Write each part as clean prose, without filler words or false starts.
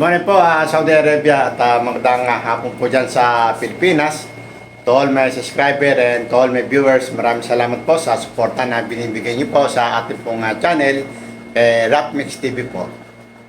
Morning po, Saudi Arabia at magandang hapon po dyan sa Pilipinas. To all my subscriber and to all my viewers, maraming salamat po sa suporta na binibigay niyo po sa ating pong channel, Rap Mix TV po.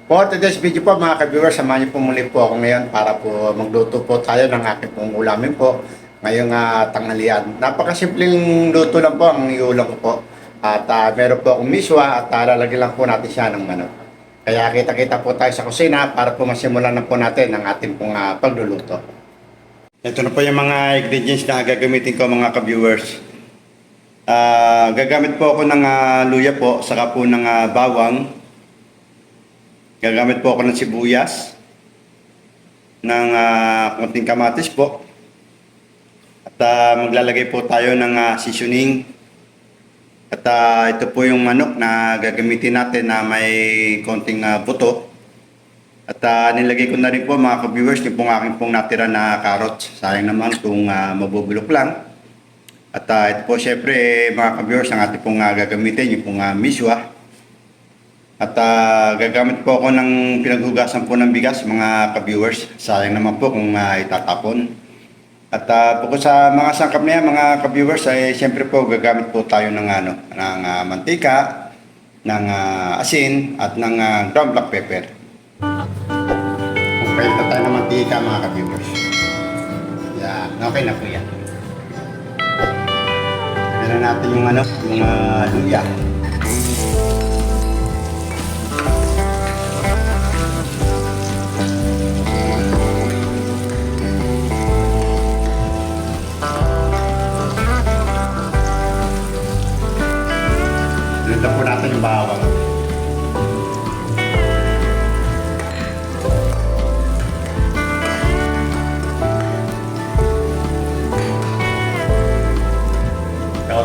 For today's video po mga ka-viewers, samahan niyo po muli po ako ngayon para po magluto po tayo ng ating pong ulamin po ngayong tanghalian. Napakasimpleng luto lang po ang iulam ko po. At meron po akong miswa at lalagyan lang po natin siya ng manok. Kaya kita-kita po tayo sa kusina para po masimulan na po natin ang ating pong pagluluto. Ito na po yung mga ingredients na gagamitin ko mga ka-viewers. Gagamit po ako ng luya po, saka po ng bawang. Gagamit po ako ng sibuyas, ng konting kamatis po. At maglalagay po tayo ng seasoning. At ito po yung manok na gagamitin natin na may konting buto. At nilagay ko na rin po mga ka-viewers yung pong aking pong natira na carrots. Sayang naman kung mabubulok lang. At ito po syempre mga ka-viewers ang ating pong gagamitin yung pong miswa. At gagamit po ako ng pinaghugasan po ng bigas mga ka-viewers. Sayang naman po kung itatapon. At bukod sa mga sangkap na yan, mga ka-viewers, ay siyempre po gagamit po tayo ng mantika, ng asin, at ng ground black pepper. Kung kayo tayo ng mantika, mga ka-viewers. Yan, okay na po yan. Lagyan na natin yung luya. Lagyan po natin yung bawang.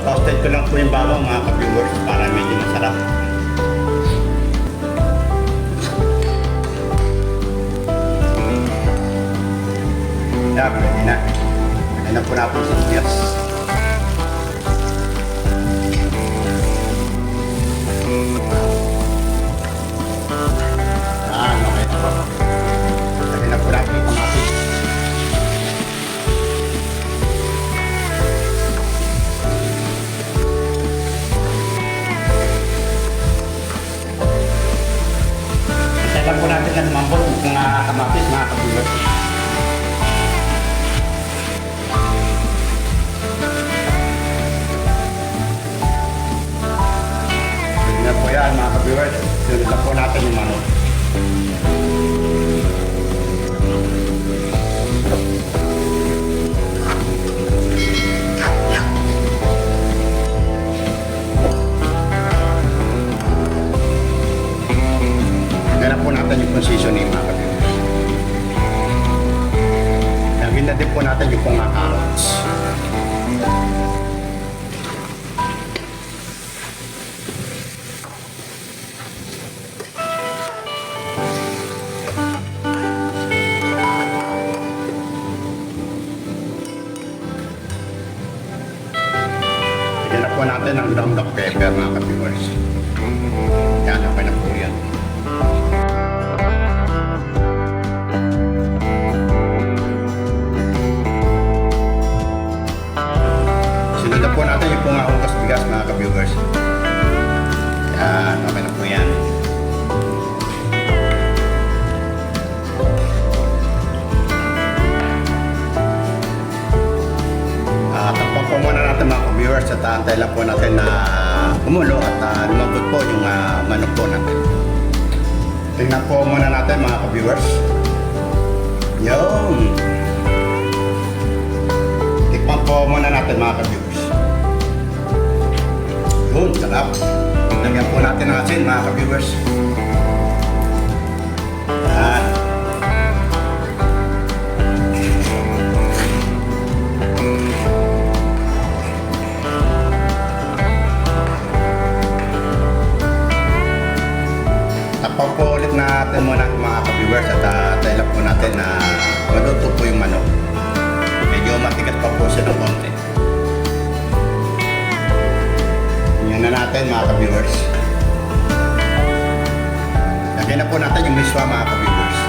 Toasted ko lang po yung bawang mga ka-viewers para medyo masarap. Yan, pwede na. Pwede na po natin sa sibuyas. Okay na po. Pwede na po natin yung kamatis. Lang po natin na lumambot kung kamatis mga ka-viewers. Pwede na po yan mga ka-viewers. Sunod lang po natin yung manok. Ganap po natin yung seasoning mga ka-viewers. Lagyan na din po natin yung pong carrots. Lagyan na po natin ang ground black pepper mga ka-viewers. Yan, okay na po yan. Sunod po natin yung pong hugas bigas mga ka-viewers. Yan, okay na po yan. Takpan po muna natin mga ka-viewers at antay lang po natin na kumulo at lumambot po yung manok po natin. Tingnan po muna natin mga ka-viewers. Yun! Tikman po muna natin mga ka-viewers. Yun, sarap. Lagyan po natin ng asin mga ka-viewers. Yan. Tapos po ulit natin muna mga ka-viewers at tayo lang po natin na maluto po yung manok. Medyo matigas pa po siya ng konti. Yan na natin mga ka-viewers. Lagyan na po natin yung miswa mga ka-viewers.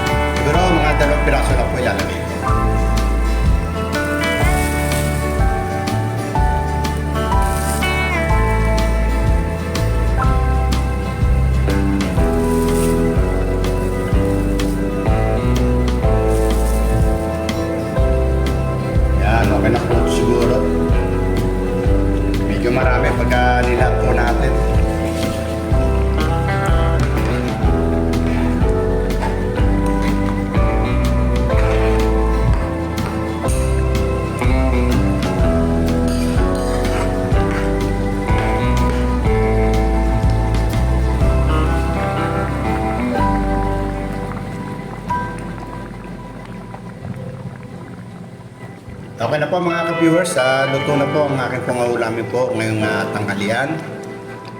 Okay na po mga ka-viewers, luto na po ang aking pangulamin po ngayong tanghalian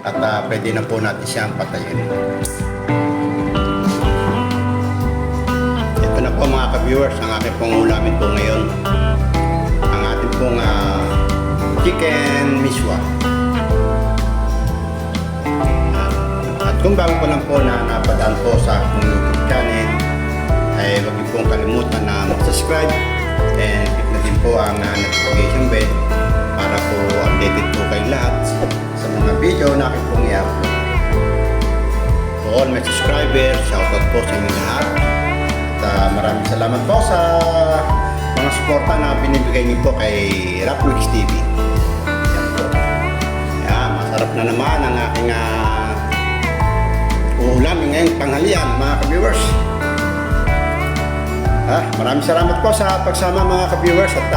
at pwede na po natin siyang patayin. Ito na po mga ka-viewers ang aking pangulamin po ngayon, ang ating pong chicken miswa. At kung bago po lang po na napadaan po sa aking YouTube channel, ay huwag niyo pong kalimutan na mag-subscribe and click na din po ang notification bell para po updated po kayo lahat sa mga video na aking pong i-upload. To all my subscribers, shoutout po sa inyo lahat. At maraming salamat po sa mga suporta na binibigay niyo po kay Rapmix TV. Yan po. Yan, masarap na naman ang aking uulamin ngayong tanghalian mga ka-viewers. Maraming salamat po sa pagsama mga ka-viewers at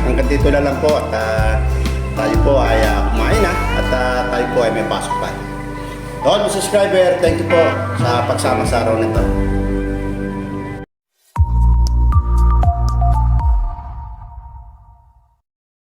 hanggang dito na lang po at tayo po ay kumain na at tayo po ay may pasok pa. To all my subscriber, thank you po sa pagsama sa araw nito.